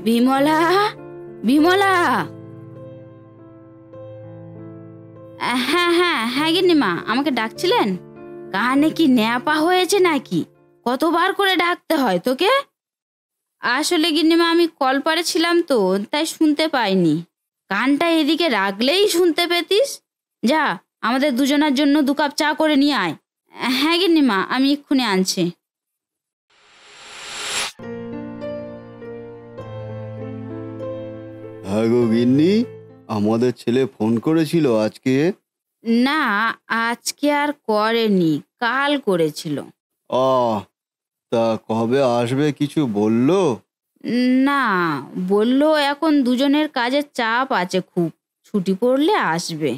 বিমলা, বিমলা। হ্যাঁ হ্যাঁ হ্যাঁ গিন্নিমা, আমাকে ডাকছিলেন? কানে কি ন্যাপা হয়েছে নাকি? কতবার করে ডাকতে হয় তোকে? আসলে গিন্নিমা আমি কলপারে ছিলাম তো, তাই শুনতে পাইনি। কানটা এদিকে রাখলেই শুনতে পেতিস। যা, আমাদের দুজনের জন্য 2 কাপ চা করে নিয়ে আয়। হ্যাঁ গিন্নিমা, আমি এক্ষুনি আনছি। হ্যাঁ গো গিন্নি, আমাদের ছেলে ফোন করেছিল আজকে। না, আজকে আর করেনি, কাল করেছিল। আহ তা কবে আসবে কিছু বললো? না, বললো এখন দুজনের কাজের চাপ আছে খুব, ছুটি পড়লে আসবে।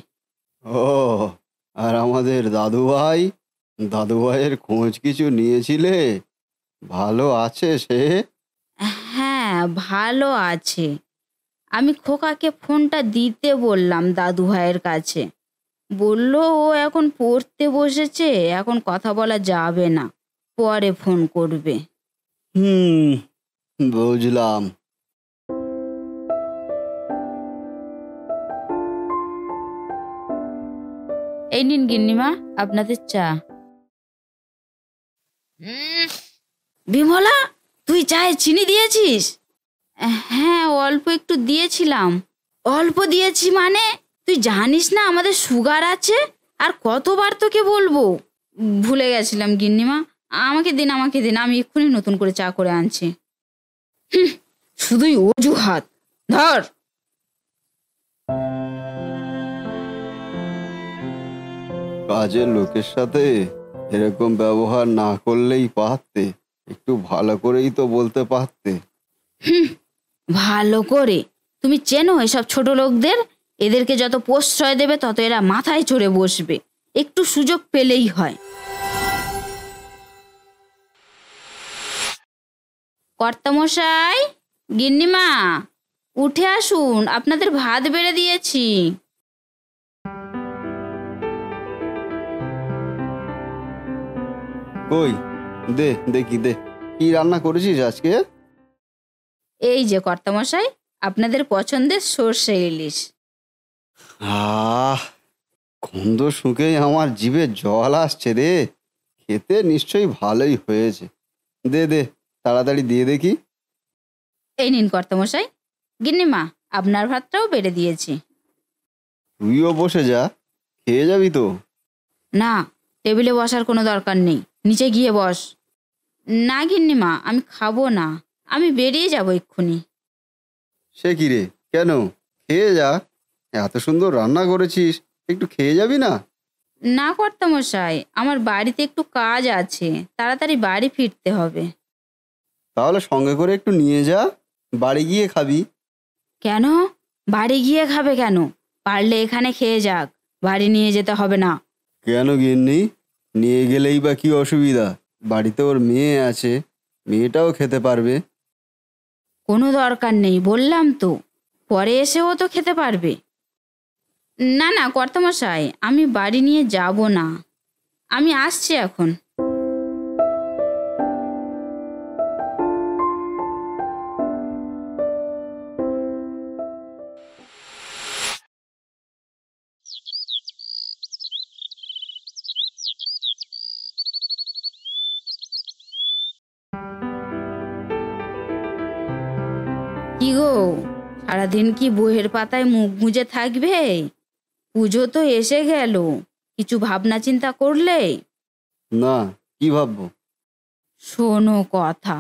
ও, আর আমাদের দাদু ভাইয়ের খোঁজ কিছু নিয়েছিলে? ভালো আছে সে? হ্যাঁ, ভালো আছে। আমি খোকাকে ফোনটা দিতে বললাম দাদু ভাইয়ের কাছে। বলল ও এখন পড়তে বসেছে, এখন কথা বলা যাবে না, পরে ফোন করবে। হুম, বুঝলাম। এই নিন গিন্নিমা, আপনাদের চা। বিমলা, তুই চায়ে চিনি দিয়েছিস? হ্যাঁ, অল্প একটু দিয়েছিলাম। অল্প দিয়েছি মানে? তুই জানিস না আমাদের সুগার আছে? আর কতবার তোকে বলবো? ভুলে গেছিলাম গিন্নিমা, আমাকে দিন, আমাকে দিন, আমি এক্ষুনি নতুন করে চা করে আনছি। শুধুই অজুহাত। ধর। কাজের লোকের সাথে এরকম ব্যবহার না করলেই পারতে, একটু ভালো করেই তো বলতে পারতে। ভালো করে? তুমি চেনো এসব ছোট লোকদের? এদেরকে যত প্রশ্রয় দেবে তত এরা মাথায় চড়ে বসবে, একটু সুযোগ পেলেই হয়। কর্তামশাই, গিন্নিমা, উঠে আসুন, আপনাদের ভাত বেড়ে দিয়েছি। কই, দে দেখি, দে কি রান্না করেছিস আজকে? এই যে কর্তামশাই, আপনাদের পছন্দের সর্ষে ইলিশ। আহ, গন্ধ শুঁকেই আমার জিভে জল আসছে রে। খেতে নিশ্চয়ই ভালোই হয়েছে। দে দে, তাড়াতাড়ি দিয়ে দেখি। এই নিন কর্তামশাই। গিন্নিমা, আপনার ভাতটাও বেড়ে দিয়েছি। তুইও বসে যা, খেয়ে যাবি তো? না, টেবিলে বসার কোনো দরকার নেই, নিচে গিয়ে বস। না গিন্নিমা, আমি খাবো না, আমি বেরিয়ে যাব এক্ষুনি। সে কি রে, কেন? খেয়ে যা, এত সুন্দর রান্না করেছিস, একটু খেয়ে যাবি না? না কর্তামশাই, আমার বাড়িতে একটু কাজ আছে, তাড়াতাড়ি বাড়ি ফিরতে হবে। তাহলে সঙ্গে করে একটু নিয়ে যা, বাড়ি গিয়ে খাবি। কেন? বাড়ি গিয়ে খাবে কেন? পারলে এখানে খেয়ে যাক, বাড়ি নিয়ে যেতে হবে না। কেন গিন্নি, নিয়ে গেলেই বা কি অসুবিধা? বাড়িতে ওর মেয়ে আছে, মেয়েটাও খেতে পারবে। কোনো দরকার নেই বললাম তো, পরে এসেও তো খেতে পারবে। না না কর্তামশাই, আমি বাড়ি নিয়ে যাব না, আমি আসছি এখন। কি গো, সারাদিন কি বইয়ের পাতায় মুখ গুঁজে থাকবে? পুজো তো এসে গেল, কিছু ভাবনা চিন্তা করলে? না, কি ভাববো? শোনো কথা,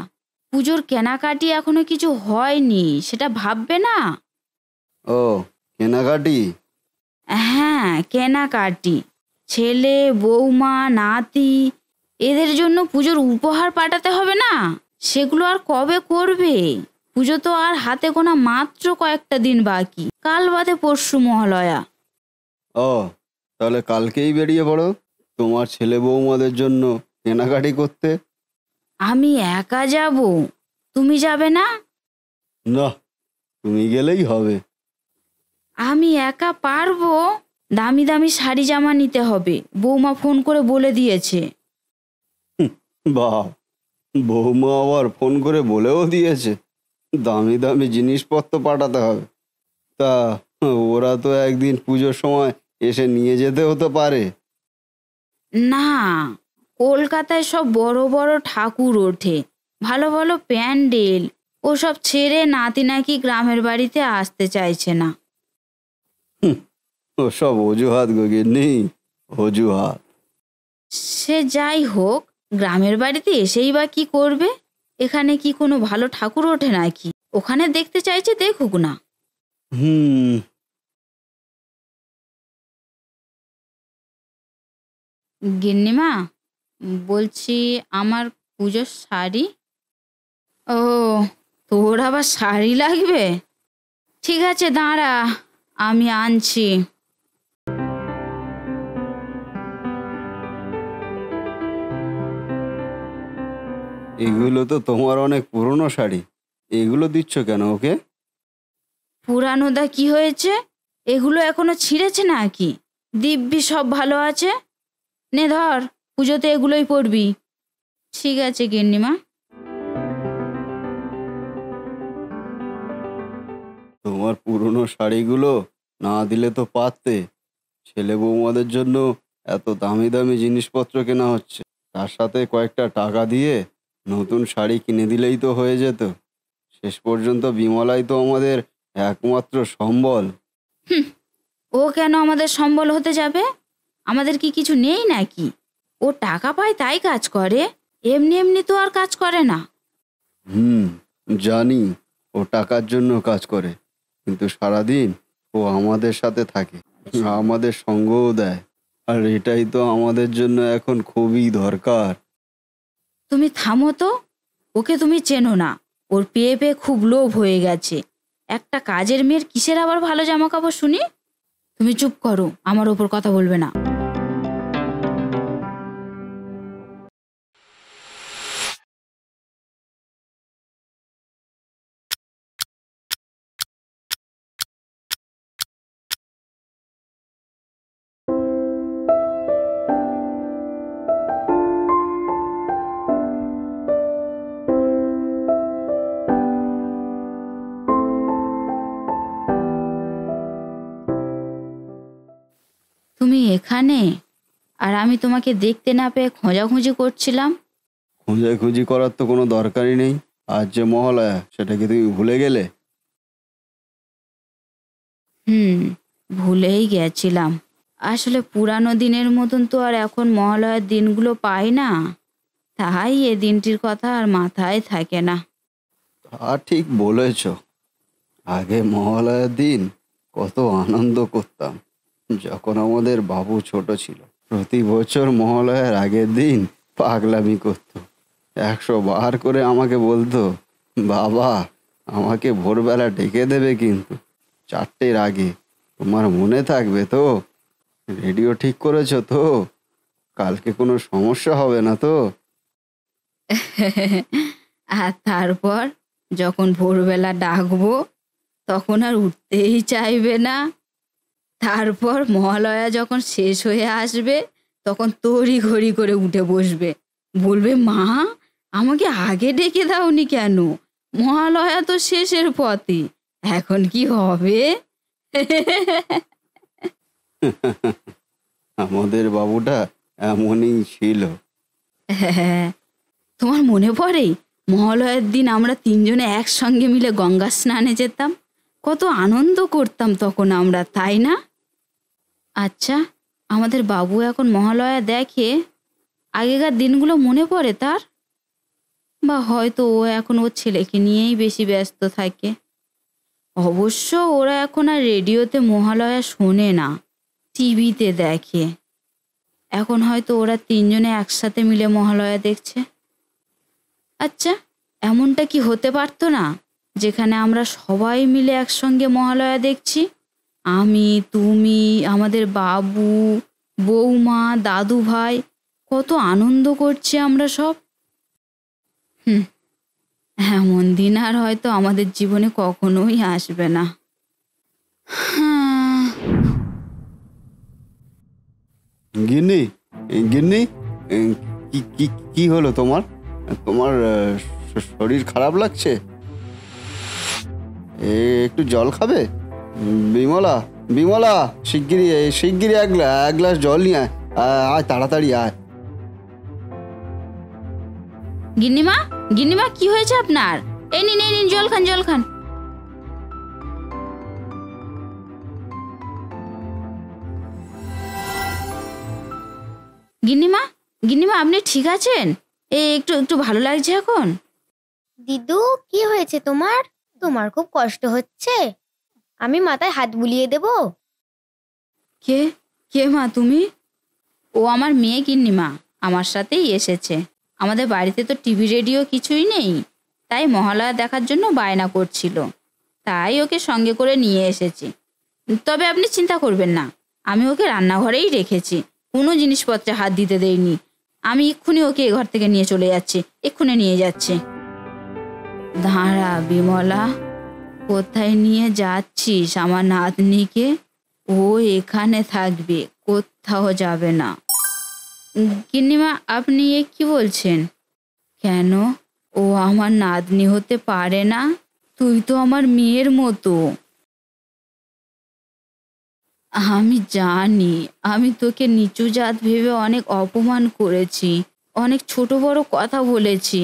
পুজোর কেনাকাটি এখনো কিছু হয়নি, সেটা ভাববে না? ও, কেনাকাটি? হ্যাঁ, কেনাকাটি। ছেলে, বৌমা, নাতি, এদের জন্য পুজোর উপহার পাঠাতে হবে না? সেগুলো আর কবে করবে? পুজো তো আর হাতে গোনা মাত্র কয়েকটা দিন বাকি, কাল বাদে পরশু মহালয়া। ও, তাহলে কালকেই বেরিয়ে পড়ো তোমার ছেলে বৌমাদের জন্য কেনাকাটি করতে। আমি একা যাব? তুমি যাবে না? না, তুমি গেলেই হবে। আমি একা পারবো? দামি দামি শাড়ি জামা নিতে হবে, বৌমা ফোন করে বলে দিয়েছে। বাহ, বৌমা আবার ফোন করে বলেও দিয়েছে? দামি দামি জিনিসপত্র পাঠাতে হবে। তা ওরা তো একদিন পুজোর সময় এসে নিয়ে যেতে হতে পারে। না, কলকাতায় সব বড় বড় ঠাকুর ওঠে, ভালো ভালো প্যান্ডেল, ওসব ছেড়ে নাতি নাকি গ্রামের বাড়িতে আসতে চাইছে না। ওসব অজুহাত গগিন্নি, অজুহাত। সে যাই হোক, গ্রামের বাড়িতে এসেই বা কি করবে? এখানে কি কোনো ভালো ঠাকুর ওঠে নাকি? ওখানে দেখতে চাইছে, দেখুক না। হুম। গিন্নিমা, বলছি আমার পুজোর শাড়ি। ও, তোর আবার শাড়ি লাগবে? ঠিক আছে, দাঁড়া, আমি আনছি। এগুলো তো তোমার অনেক পুরনো শাড়ি, এগুলো দিচ্ছ কেন ওকে? পুরানোদা কি হয়েছে? এগুলো এখনো ছিঁড়েছে নাকি? দিব্যি সব ভালো আছে। নে ধর, পুজোতে এগুলোই পরবি। ঠিক আছে গিন্নিমা। তোমার পুরনো শাড়িগুলো না দিলে তো পারতে। ছেলে বৌমাদের জন্য এত দামি দামি জিনিসপত্র কেনা হচ্ছে, তার সাথে কয়েকটা টাকা দিয়ে নতুন শাড়ি কিনে দিলেই তো হয়ে যেত। শেষ পর্যন্ত বিমলাই তো আমাদের একমাত্র সম্বল। হুম, ও কেন আমাদের সম্বল হতে যাবে? আমাদের কি কিছু নেই নাকি? ও টাকা পায় তাই কাজ করে, এমনি এমনি তো আর কাজ করে না। হুম, জানি ও টাকার জন্য কাজ করে, কিন্তু সারাদিন ও আমাদের সাথে থাকে, আমাদের সঙ্গও দেয়, আর এটাই তো আমাদের জন্য এখন খুবই দরকার। তুমি থামো তো, ওকে তুমি চেনো না। ওর পেয়ে পেয়ে খুব লোভ হয়ে গেছে। একটা কাজের মেয়ের কিসের আবার ভালো জামা কাপড় শুনি? তুমি চুপ করো, আমার ওপর কথা বলবে না। তুমি এখানে, আর আমি তোমাকে দেখতে না পেয়ে খোঁজাখুঁজি করছিলাম। খোঁজাখুঁজি করার তো কোনো দরকারই নেই। আজ যে মহালয়া, সেটা কি তুমি ভুলে গেলে? হুম, ভুলেই গেছিলাম। আসলে পুরানো দিনের মতন তো আর এখন মহালয়ার দিনগুলো পাই না, তাই এ দিনটির কথা আর মাথায় থাকে না। তা ঠিক বলেছ। আগে মহালয়ার দিন কত আনন্দ করতাম, যখন আমাদের বাবু ছোট ছিল। প্রতি বছর মহালয়ার আগের দিন পাগলামি করত, 100 বার করে আমাকে বলতো, বাবা আমাকে ভোরবেলা ডেকে দেবে কিন্তু 4টের আগে, তোমার মনে থাকবে তো? রেডিও ঠিক করেছো তো? কালকে কোনো সমস্যা হবে না তো? আর তারপর যখন ভোরবেলা ডাকবো, তখন আর উঠতেই চাইবে না। তারপর মহালয়া যখন শেষ হয়ে আসবে, তখন তড়ি ঘড়ি করে উঠে বসবে, বলবে, মা আমাকে আগে ডেকে দাওনি কেন? মহালয়া তো শেষের পথে, এখন কি হবে? আমাদের বাবুটা এমনই ছিল। হ্যাঁ, তোমার মনে পড়ে মহালয়ার দিন আমরা তিনজনে একসঙ্গে মিলে গঙ্গা স্নানে যেতাম? কত আনন্দ করতাম তখন আমরা, তাই না? আচ্ছা, আমাদের বাবু এখন মহালয়া দেখে, আগেকার দিনগুলো মনে পড়ে তার? বা হয়তো ও এখন ওর ছেলেকে নিয়েই বেশি ব্যস্ত থাকে। অবশ্য ওরা এখন আর রেডিওতে মহালয়া শোনে না, টিভিতে দেখে। এখন হয়তো ওরা তিনজনে একসাথে মিলে মহালয়া দেখছে। আচ্ছা, এমনটা কি হতে পারতো না যেখানে আমরা সবাই মিলে একসঙ্গে মহালয়া দেখছি? আমি, তুমি, আমাদের বাবু, বৌমা, দাদু ভাই, কত আনন্দ করছি আমরা সব। হুম, এমন দিন আর হয়তো আমাদের জীবনে কখনোই আসবে না। হ্যাঁ। গিন্নি, গিন্নি, কি কি কি হলো তোমার? তোমার শরীর খারাপ লাগছে? একটু জল খাবে? বিমলা, বিমলা, শিগগিরই শিগগিরই এক গ্লাস জল নিয়ে আয়। আয় তাড়াতাড়ি আয়। গিন্নিমা, গিন্নিমা, কি হয়েছে আপনার? এই নিন, এই নিন, জল খান, জল খান। গিন্নিমা, গিন্নিমা, আপনি ঠিক আছেন? একটু একটু ভালো লাগছে এখন? দিদু, কি হয়েছে তোমার? তোমার খুব কষ্ট হচ্ছে? আমি মাথায় হাত বুলিয়ে দেব? কে কে মা তুমি? ও আমার মেয়ে গিন্নিমা, আমার সাথেই এসেছে। আমাদের বাড়িতে তো টিভি রেডিও কিছুই নেই, তাই মহালয়া দেখার জন্য বায়না করছিল, তাই ওকে সঙ্গে করে নিয়ে এসেছি। তবে আপনি চিন্তা করবেন না, আমি ওকে রান্নাঘরেই রেখেছি, কোনো জিনিসপত্রে হাত দিতে দেইনি। আমি এক্ষুনি ওকে এ ঘর থেকে নিয়ে চলে যাচ্ছি, এক্ষুনি নিয়ে যাচ্ছি। দাঁড়া বিমলা, কোথায় নিয়ে যাচ্ছিস আমার নাতনিকে? ও এখানে থাকবে, কোথাও যাবে না। গিন্নিমা, আপনি এ কি বলছেন? কেন, ও আমার নাতনি হতে পারে না? তুই তো আমার মেয়ের মতো। আমি জানি আমি তোকে নিচু জাত ভেবে অনেক অপমান করেছি, অনেক ছোট বড় কথা বলেছি।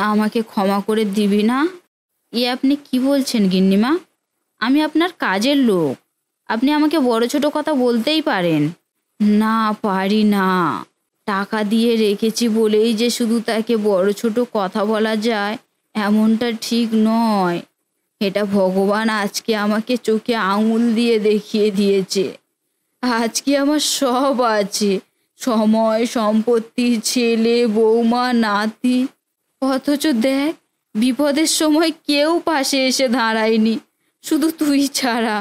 আমাকে ক্ষমা করে দিবি না? আপনি কি বলছেন গিন্নিমা? আমি আপনার কাজের লোক, আপনি আমাকে বড় ছোট কথা বলতেই পারেন। না, পারি না। টাকা দিয়ে রেখেছি বলেই যে শুধু তাকে বড় ছোট কথা বলা যায় এমনটা ঠিক নয়। এটা ভগবান আজকে আমাকে চোখে আঙুল দিয়ে দেখিয়ে দিয়েছে। আজকে আমার সব আছে, সময়, সম্পত্তি, ছেলে, বৌমা, নাতি, অথচ দেখ, বিপদের সময় কেউ পাশে এসে দাঁড়ায়নি, শুধু তুই ছাড়া।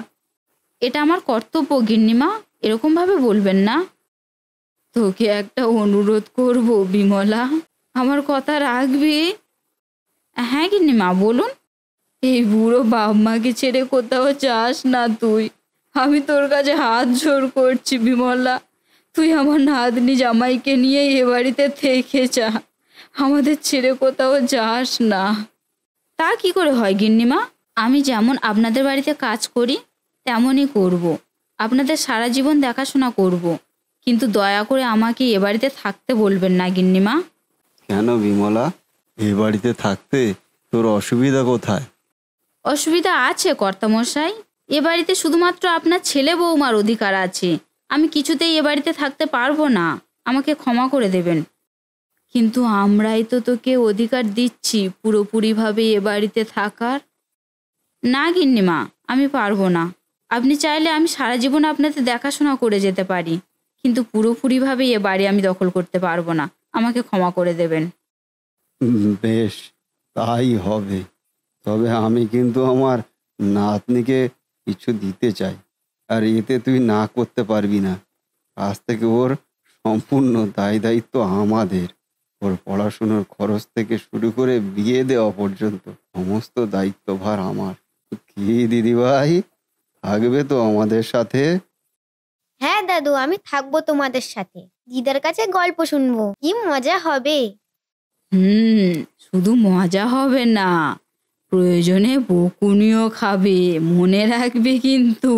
এটা আমার কর্তব্য গিন্নিমা, এরকম ভাবে বলবেন না। তোকে একটা অনুরোধ করব বিমলা, আমার কথা রাখবি? হ্যাঁ গিন্নিমা, বলুন। এই বুড়ো বাপ মাকে ছেড়ে কোথাও যাস না তুই, আমি তোর কাছে হাত জোড় করছি বিমলা। তুই আমার নাতনি জামাইকে নিয়ে এ বাড়িতে থেকে যা, আমাদের ছেড়ে কোথাও যাস না। তা কি করে হয় গিন্নিমা? আমি যেমন আপনাদের বাড়িতে কাজ করি তেমনই করব, আপনাদের সারা জীবন দেখাশোনা করব, কিন্তু দয়া করে আমাকে এ বাড়িতে থাকতে বলবেন না গিন্নিমা। কেন বিমলা, এ বাড়িতে থাকতে তোর অসুবিধা কোথায়? অসুবিধা আছে কর্তামশাই, এ বাড়িতে শুধুমাত্র আপনার ছেলে বৌমার অধিকার আছে। আমি কিছুতেই এ বাড়িতে থাকতে পারবো না, আমাকে ক্ষমা করে দেবেন। কিন্তু আমরাই তো তোকে অধিকার দিচ্ছি পুরোপুরিভাবে এ বাড়িতে থাকার। না গিন্নিমা, আমি পারবো না। আপনি চাইলে আমি সারা জীবন আপনাদের দেখাশোনা করে যেতে পারি, কিন্তু পুরোপুরিভাবে এ বাড়ি আমি দখল করতে পারবো না, আমাকে ক্ষমা করে দেবেন। বেশ, তাই হবে। তবে আমি কিন্তু আমার নাতনিকে কিছু দিতে চাই, আর এতে তুই না করতে পারবি না। আজ থেকে ওর সম্পূর্ণ দায় দায়িত্ব আমাদের। ওর পড়াশুনোর খরচ থেকে শুরু করে বিয়ে দেওয়া পর্যন্ত সমস্ত দায়িত্বভার আমার। কি দিদিভাই, থাকবে তো আমাদের সাথে? হ্যাঁ দাদু, আমি থাকবো তোমাদের সাথে। দিদার কাছে গল্প শুনবো, কি মজা হবে। শুধু মজা হবে না, প্রয়োজনে বকুনিও খাবে, মনে রাখবে কিন্তু।